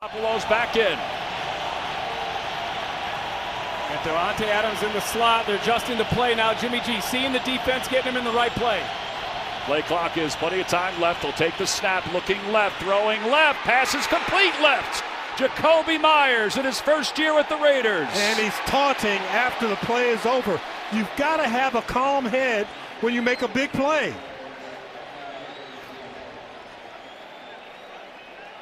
Garoppolo's back in. And Devontae Adams in the slot. They're adjusting the play now. Jimmy G seeing the defense, getting him in the right play. Play clock is plenty of time left. He'll take the snap, looking left, throwing left. Pass is complete left. Jacoby Myers in his first year with the Raiders. And he's taunting after the play is over. You've got to have a calm head when you make a big play.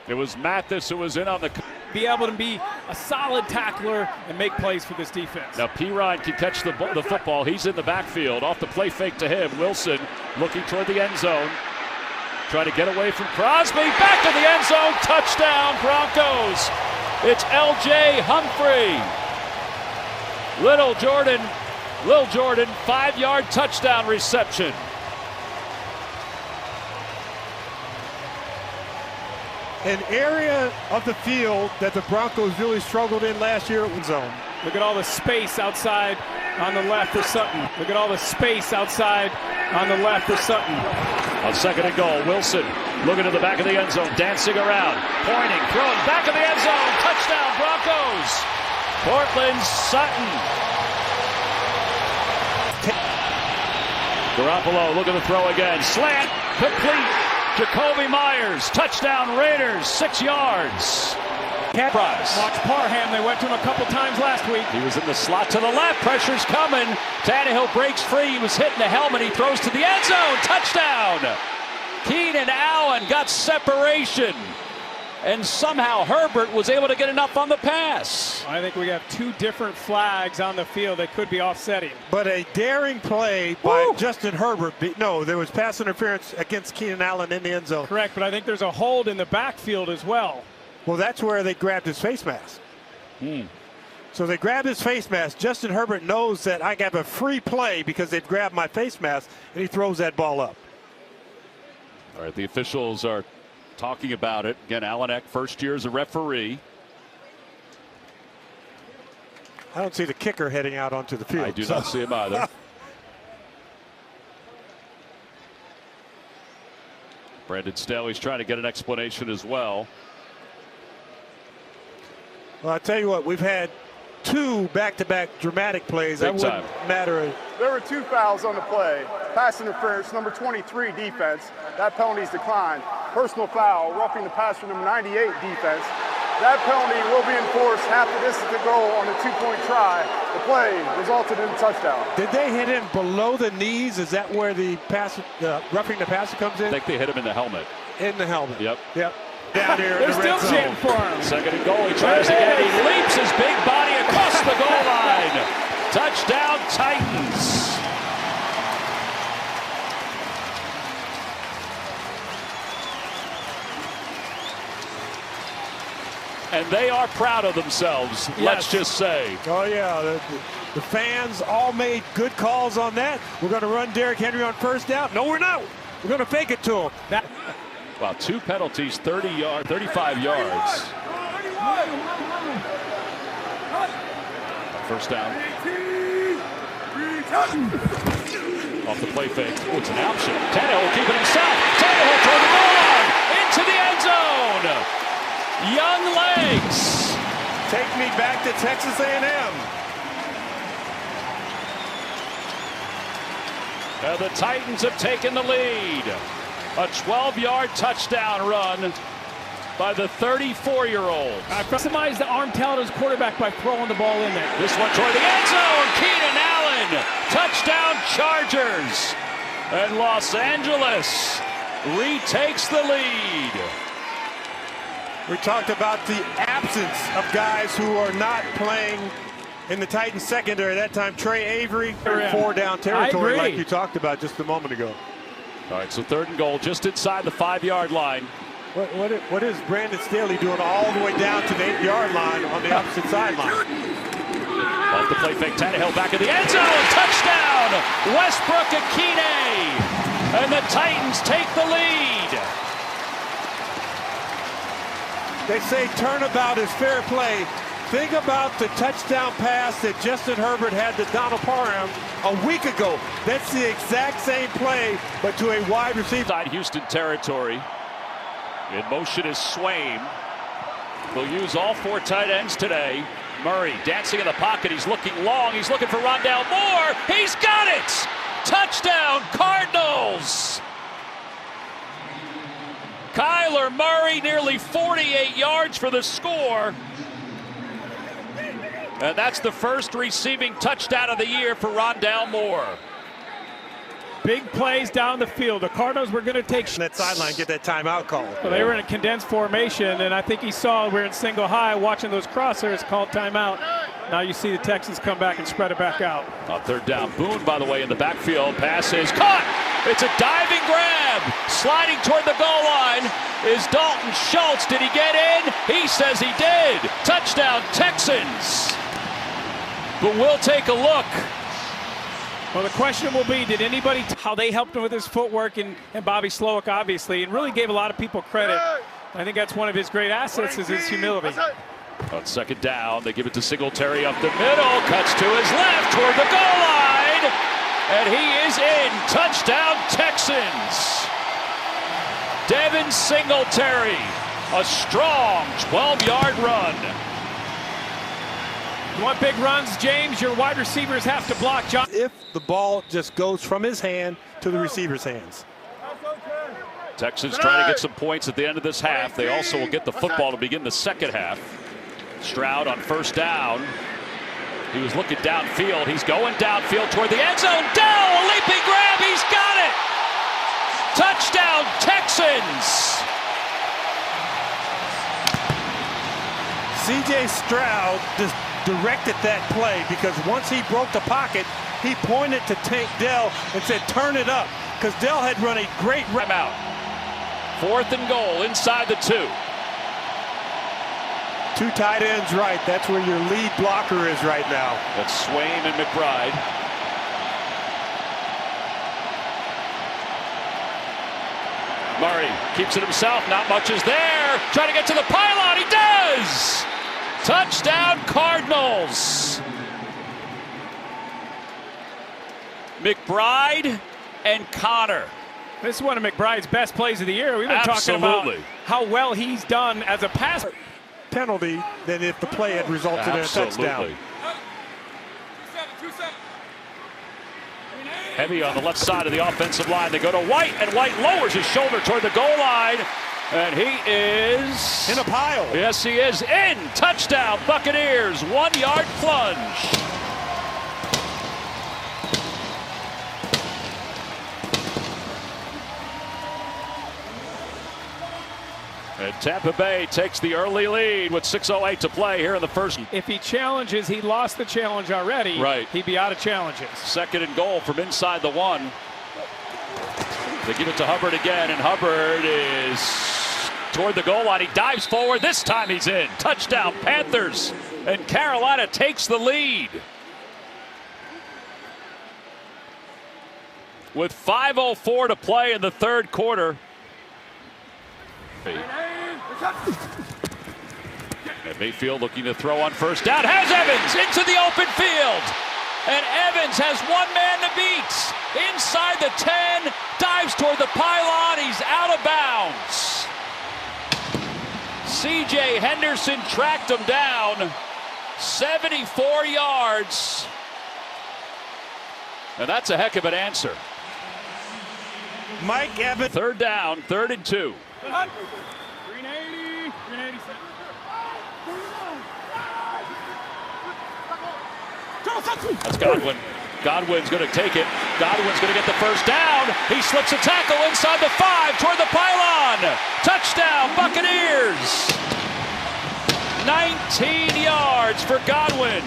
It was Mathis who was in on the... Be able to be a solid tackler and make plays for this defense. Now P-Ryan can catch the football. He's in the backfield. Off the play fake to him. Wilson looking toward the end zone. Trying to get away from Crosby. Back to the end zone. Touchdown, Broncos. It's L.J. Humphrey. Lil Jordan, 5-yard touchdown reception. An area of the field that the Broncos really struggled in last year at zone. Look at all the space outside on the left for Sutton. Look at all the space outside on the left for Sutton. On second and goal, Wilson looking to the back of the end zone, dancing around, pointing, throwing, back of the end zone, touchdown Broncos. Portland Sutton. Garoppolo looking to throw again, slant, complete. Jacoby Myers, touchdown Raiders, 6 yards. Price. Watch Parham, they went to him a couple times last week. He was in the slot to the left, pressure's coming. Tannehill breaks free, he was hitting the helmet, he throws to the end zone, touchdown. Keenan Allen got separation. And somehow Herbert was able to get enough on the pass. I think we have two different flags on the field that could be offsetting. But a daring play by Justin Herbert. No, there was pass interference against Keenan Allen in the end zone. Correct, but I think there's a hold in the backfield as well. Well, that's where they grabbed his face mask. So they grabbed his face mask. Justin Herbert knows that I have a free play because they've grabbed my face mask, and he throws that ball up. All right, the officials are talking about it. Again, Alan Eck, first year as a referee. I don't see the kicker heading out onto the field. I do not see him either. Brandon Staley's trying to get an explanation as well. Well, I tell you what, we've had two back-to-back dramatic plays. That wouldn't matter. There were 2 fouls on the play. Pass interference, number 23 defense. That penalty's declined. Personal foul, roughing the passer, number 98 defense. That penalty will be enforced. Half the distance to go on a 2-point try. The play resulted in a touchdown. Did they hit him below the knees? Is that where the pass, roughing the passer comes in? I think they hit him in the helmet. In the helmet. Yep. Down here in They're the still red zone. cheating for him. Second and goal. He tries again. He leaps his big body across the goal line. Touchdown Titans. And they are proud of themselves, let's just say. Oh, yeah. The fans all made good calls on that. We're going to run Derrick Henry on first down. No, we're not. We're going to fake it to him. Wow, 2 penalties, 35 yards. First down. Off the play fake. Oh, it's an option. Tannehill keeping himself. Tannehill toward the goal line. Into the end zone. Young legs. Take me back to Texas A&M. The Titans have taken the lead. A 12-yard touchdown run by the 34-year-old. Maximize the arm talent of his quarterback by throwing the ball in there. This one toward the end zone. Keenan Allen. Touchdown Chargers. And Los Angeles retakes the lead. We talked about the absence of guys who are not playing in the Titans secondary. That time, Trey Avery, 4-down territory like you talked about just a moment ago. All right, so third and goal just inside the 5-yard line. What is Brandon Staley doing all the way down to the 8-yard line on the opposite sideline? Off the play fake, Tannehill back in the end zone. Touchdown, Westbrook Akine. And the Titans take the lead. They say turnabout is fair play. Think about the touchdown pass that Justin Herbert had to Donald Parham a week ago. That's the exact same play, but to a wide receiver. Houston territory. In motion is Swain. They'll use all 4 tight ends today. Murray dancing in the pocket. He's looking long. He's looking for Rondale Moore. He's got it! Touchdown, Cardinals! Kyler Murray, nearly 48 yards for the score. And that's the first receiving touchdown of the year for Rondale Moore. Big plays down the field. The Cardinals were going to take that sideline, get that timeout called. Well, they were in a condensed formation, and I think he saw we're in single high watching those crosshairs, called timeout. Now you see the Texans come back and spread it back out. On third down, Boone, by the way, in the backfield. Pass is caught. It's a diving grab. Sliding toward the goal line is Dalton Schultz. Did he get in? He says he did. Touchdown, Texans. But we'll take a look. Well, the question will be, did anybody how they helped him with his footwork, and Bobby Slowick, obviously, and really gave a lot of people credit. I think that's one of his great assets, is his humility. On second down, they give it to Singletary up the middle, cuts to his left toward the goal line, and he is in. Touchdown, Texans. Devin Singletary, a strong 12-yard run. You want big runs, James? Your wide receivers have to block. John. If the ball just goes from his hand to the receiver's hands. Texans trying to get some points at the end of this half. They also will get the football to begin the second half. Stroud on first down. He was looking downfield. He's going downfield toward the end zone. Dell, a leaping grab. He's got it. Touchdown, Texans. C.J. Stroud just directed that play, because once he broke the pocket, he pointed to Tank Dell and said, turn it up, because Dell had run a great out. 4th and goal inside the 2. 2 tight ends right. That's where your lead blocker is right now. That's Swain and McBride. Murray keeps it himself. Not much is there. Trying to get to the pylon. He does! Touchdown, Cardinals. McBride and Connor. This is one of McBride's best plays of the year. We've been talking about how well he's done as a passer. Penalty than if the play had resulted in a touchdown. Heavy on the left side of the offensive line. They go to White, and White lowers his shoulder toward the goal line. And he is in a pile. Yes, he is in. Touchdown, Buccaneers. 1-yard plunge. And Tampa Bay takes the early lead with 6:08 to play here in the first. If he challenges, he lost the challenge already. Right. He'd be out of challenges. 2nd and goal from inside the 1. They give it to Hubbard again, and Hubbard is toward the goal line. He dives forward. This time he's in. Touchdown, Panthers. And Carolina takes the lead. With 5:04 to play in the third quarter. And Mayfield looking to throw on first down. Has Evans into the open field. And Evans has one man to beat. Inside the 10, dives toward the pylon. He's out of bounds. C.J. Henderson tracked him down. 74 yards. And that's a heck of an answer. Mike Evans. 3rd down, 3rd and 2. 380. That's Godwin. Godwin's going to take it. Godwin's going to get the first down. He slips a tackle inside the 5 toward the pylon. Touchdown, Buccaneers. 19 yards for Godwin.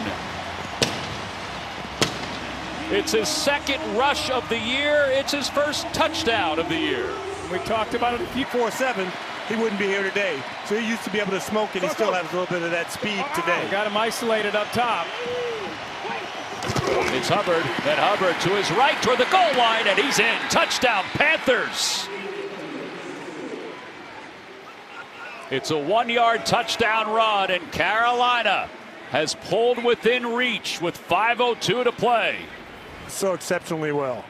It's his 2nd rush of the year. It's his first touchdown of the year. We talked about it a few 4-7. He wouldn't be here today. So he used to be able to smoke, and he still has a little bit of that speed today. Got him isolated up top. It's Hubbard, and Hubbard to his right toward the goal line, and he's in. Touchdown, Panthers. It's a 1-yard touchdown run, and Carolina has pulled within reach with 5:02 to play. So exceptionally well.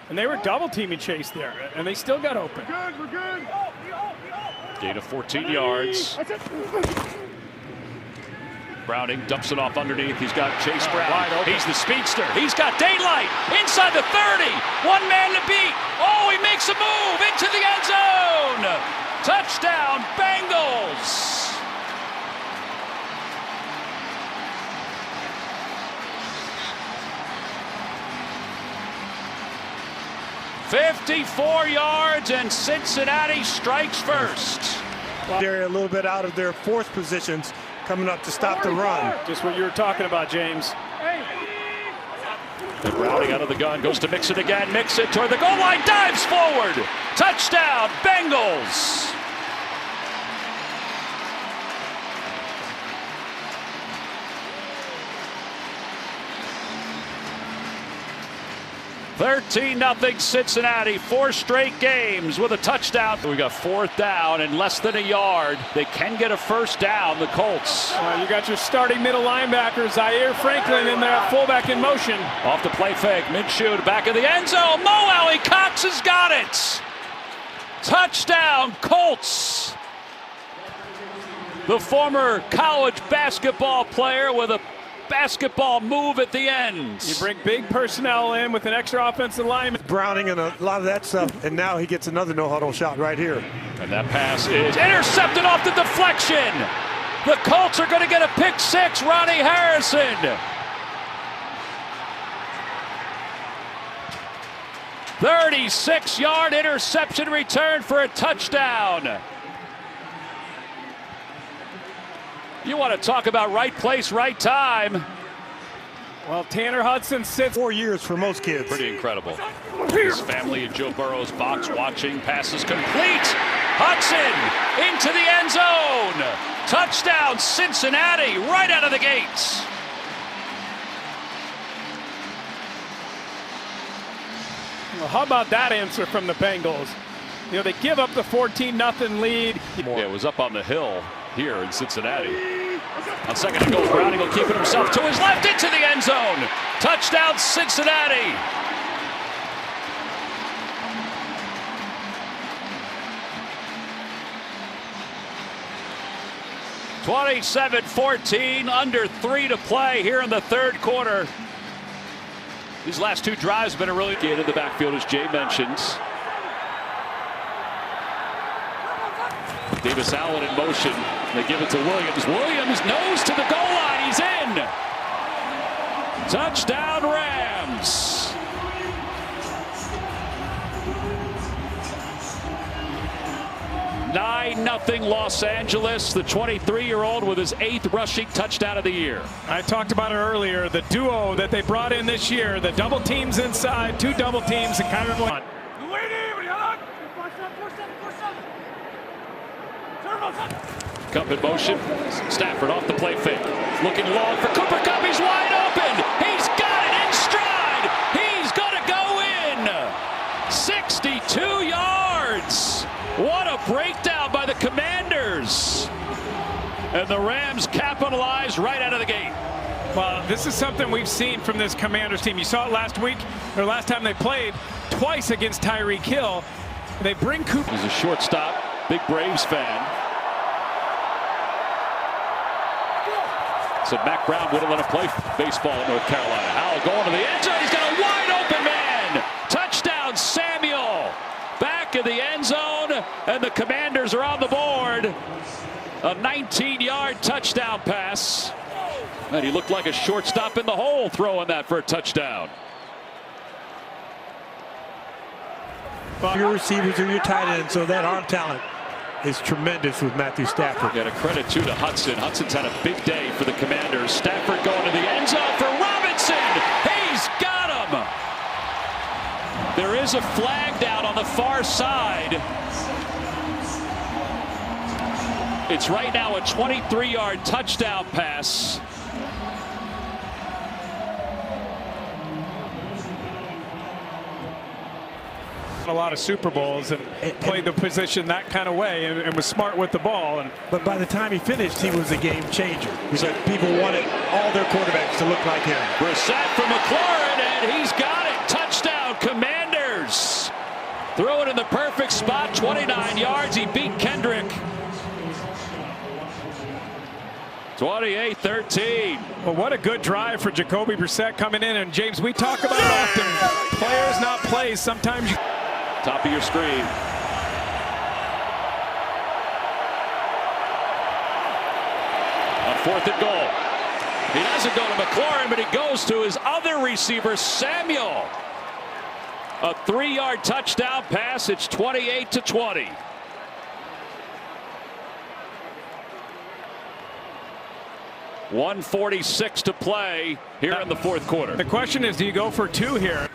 And they were double teaming Chase there, and they still got open. Gain of 14 yards. Browning dumps it off underneath. He's got Chase Brown. He's the speedster. He's got daylight inside the 30. One man to beat. Oh, he makes a move into the end zone. Touchdown, Bengals. "54 yards, and Cincinnati strikes first." They're a little bit out of their force positions coming up to stop the run. Just what you were talking about, James. And Browning out of the gun, goes to mix it again, mix it toward the goal line, dives forward. Touchdown, Bengals. "13-0 Cincinnati, 4 straight games with a touchdown." We got 4th down and less than a yard. They can get a first down, the Colts. You got your starting middle linebacker, Zaire Franklin, in there, fullback in motion. Off the play fake, Minshew to back of the end zone. Mo Alley Cox has got it. Touchdown, Colts. The former college basketball player with a basketball move at the end. You bring big personnel in with an extra offensive lineman. Browning and a lot of that stuff, and now he gets another no-huddle shot right here. And that pass is intercepted off the deflection. The Colts are going to get a pick six, Ronnie Harrison. "36-yard interception return for a touchdown." You want to talk about right place, right time. Well, Tanner Hudson sits. 4 years for most kids. Pretty incredible. His family at Joe Burrow's box watching. Passes complete. Hudson into the end zone. Touchdown, Cincinnati, right out of the gates. Well, how about that answer from the Bengals? You know, they give up the 14-0 lead. Yeah, it was up on the hill here in Cincinnati. On second and goal, Browning will keep it himself to his left into the end zone. Touchdown, Cincinnati. "27-14, under 3 to play here in the third quarter." These last 2 drives have been a really good in the backfield, as Jay mentioned. Davis Allen in motion. They give it to Williams. Williams nose to the goal line. He's in. Touchdown, Rams. "9-0 Los Angeles." The 23-year-old with his 8th rushing touchdown of the year. I talked about it earlier. The duo that they brought in this year, the double teams inside, 2 double teams, and kind of one. Cup in motion. Stafford off the play fake. Looking long for Cooper Kupp. He's wide open. He's got it in stride. He's going to go in. 62 yards. What a breakdown by the Commanders. And the Rams capitalize right out of the gate. Well, this is something we've seen from this Commanders team. You saw it last week, or last time they played, twice against Tyreek Hill. They bring Cooper. He's a shortstop. Big Braves fan. So Mac Brown wouldn't let him play baseball in North Carolina. Howell going to the end zone. He's got a wide open man. Touchdown, Samuel. Back in the end zone, and the Commanders are on the board. A 19-yard touchdown pass. And he looked like a shortstop in the hole throwing that for a touchdown. Your receivers are your tight ends, so that arm talent is tremendous with Matthew Stafford. Got a credit too to Hudson. Hudson's had a big day for the Commanders. Stafford going to the end zone for Robinson. He's got him. There is a flag down on the far side. It's right now a 23-yard touchdown pass. A lot of Super Bowls and played the position that kind of way and was smart with the ball. But by the time he finished, he was a game changer because people wanted all their quarterbacks to look like him. Brissett from McLaurin, and he's got it. Touchdown, Commanders. Throw it in the perfect spot, 29 yards. He beat Kendrick. 28-13. Well, what a good drive for Jacoby Brissett coming in. And James, we talk about it often. Players, not plays. Sometimes you... Top of your screen. On 4th and goal. He doesn't go to McLaurin, but he goes to his other receiver, Samuel. A 3-yard touchdown pass. It's 28-20. .146 to play here in the 4th quarter. The question is, do you go for 2 here?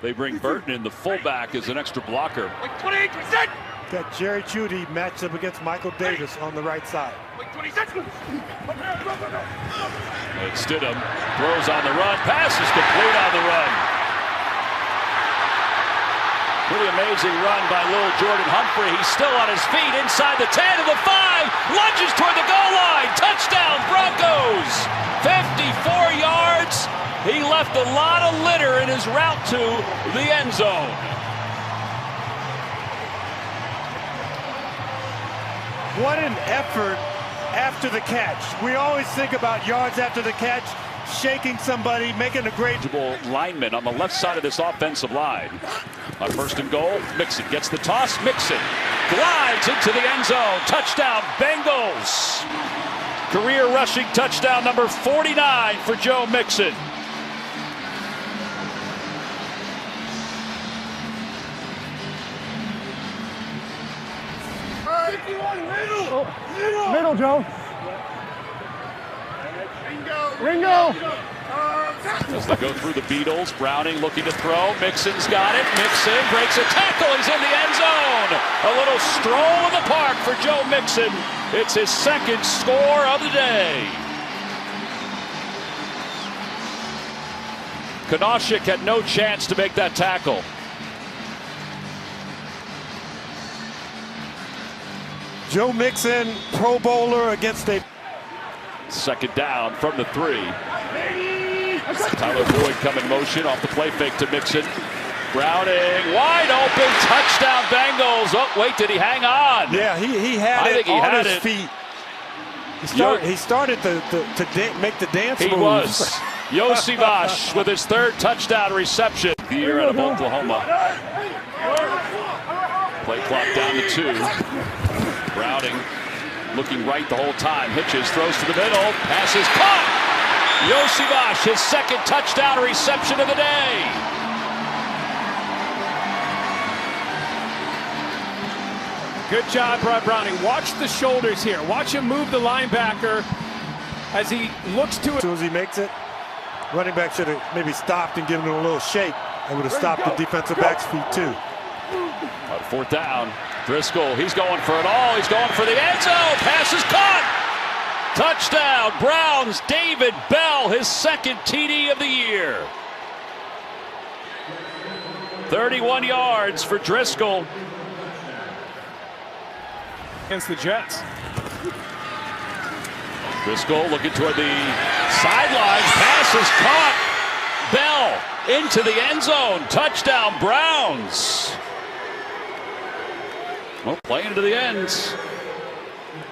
They bring Burton in, the fullback, as an extra blocker. 28%. Got Jerry Jeudy matched up against Michael Davis on the right side. And Stidham throws on the run. Pass is complete on the run. Pretty amazing run by little Jordan Humphrey. He's still on his feet inside the 10 to the 5. Lunges toward the goal line. Touchdown Broncos. 54 yards. He left a lot of litter in his route to the end zone. What an effort after the catch. We always think about yards after the catch, shaking somebody, making a great lineman on the left side of this offensive line. On 1st and goal, Mixon gets the toss. Mixon glides into the end zone. Touchdown Bengals. Career rushing touchdown number 49 for Joe Mixon. Middle, Joe. Ringo. As they go through the Beatles, Browning looking to throw. Mixon's got it. Mixon breaks a tackle. He's in the end zone. A little stroll in the park for Joe Mixon. It's his 2nd score of the day. Konoshik had no chance to make that tackle. Joe Mixon, Pro Bowler against a 2nd down from the 3. Tyler Boyd come in motion off the play fake to Mixon. Browning wide open, touchdown Bengals. Oh wait, did he hang on? Yeah, he had it on his feet. He started to make the dance moves. He was. Yosivash with his 3rd touchdown reception here out of Oklahoma. Play clock down to 2. Browning looking right the whole time. Hitches, throws to the middle. Pass is caught. Yosivash, his 2nd touchdown reception of the day. Good job, Rod Browning. Watch the shoulders here. Watch him move the linebacker as he looks to it. As soon as he makes it, running back should have maybe stopped and given him a little shake. That would have stopped the defensive back's feet too. On 4th down, Driscoll, he's going for it all. He's going for the end zone. Pass is caught. Touchdown, Browns. David Bell, his 2nd TD of the year. 31 yards for Driscoll. Against the Jets. Driscoll looking toward the sidelines. Pass is caught. Bell into the end zone. Touchdown, Browns. Well, playing to the ends.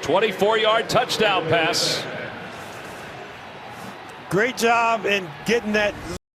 24-yard touchdown pass. Great job in getting that